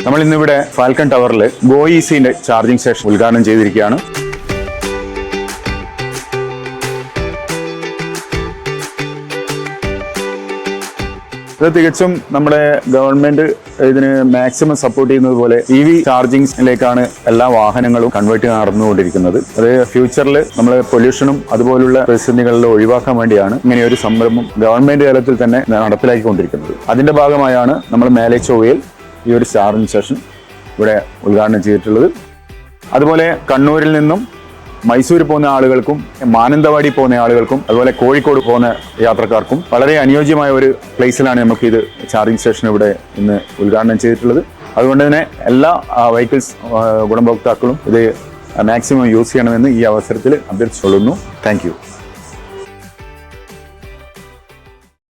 നമ്മൾ ഇന്നിവിടെ ഫാൽക്കൺ ടവറിൽ ഗോ ഈസിന്റെ ചാർജിംഗ് സ്റ്റേഷൻ ഉദ്ഘാടനം ചെയ്തിരിക്കുകയാണ്. ഇത് തികച്ചും നമ്മുടെ ഗവൺമെന്റ് ഇതിന് മാക്സിമം സപ്പോർട്ട് ചെയ്യുന്നത് പോലെ EV ചാർജിങ്ങിലേക്കാണ് എല്ലാ വാഹനങ്ങളും കൺവേർട്ട് നടന്നുകൊണ്ടിരിക്കുന്നത്. അത് ഫ്യൂച്ചറിൽ നമ്മൾ പൊല്യൂഷനും അതുപോലുള്ള പ്രതിസന്ധികളിൽ ഒഴിവാക്കാൻ വേണ്ടിയാണ് ഇങ്ങനെ ഒരു സംരംഭം ഗവൺമെന്റ് തലത്തിൽ തന്നെ നടപ്പിലാക്കിക്കൊണ്ടിരിക്കുന്നത്. അതിന്റെ ഭാഗമായാണ് നമ്മൾ മേലെ ചൊവ്വയിൽ ഈ ഒരു ചാർജിംഗ് സ്റ്റേഷൻ ഇവിടെ ഉദ്ഘാടനം ചെയ്തിട്ടുള്ളത്. അതുപോലെ കണ്ണൂരിൽ നിന്നും മൈസൂർ പോകുന്ന ആളുകൾക്കും മാനന്തവാടി പോകുന്ന ആളുകൾക്കും അതുപോലെ കോഴിക്കോട് പോകുന്ന യാത്രക്കാർക്കും വളരെ അനുയോജ്യമായ ഒരു പ്ലേസിലാണ് നമുക്ക് ഇത് ചാർജിംഗ് സ്റ്റേഷൻ ഇവിടെ ഇന്ന് ഉദ്ഘാടനം ചെയ്തിട്ടുള്ളത്. അതുകൊണ്ട് തന്നെ എല്ലാ വെഹിക്കിൾസ് ഗുണഭോക്താക്കളും ഇത് മാക്സിമം യൂസ് ചെയ്യണമെന്ന് ഈ അവസരത്തിൽ അഭ്യർത്ഥിച്ചുകൊള്ളുന്നു. Thank you.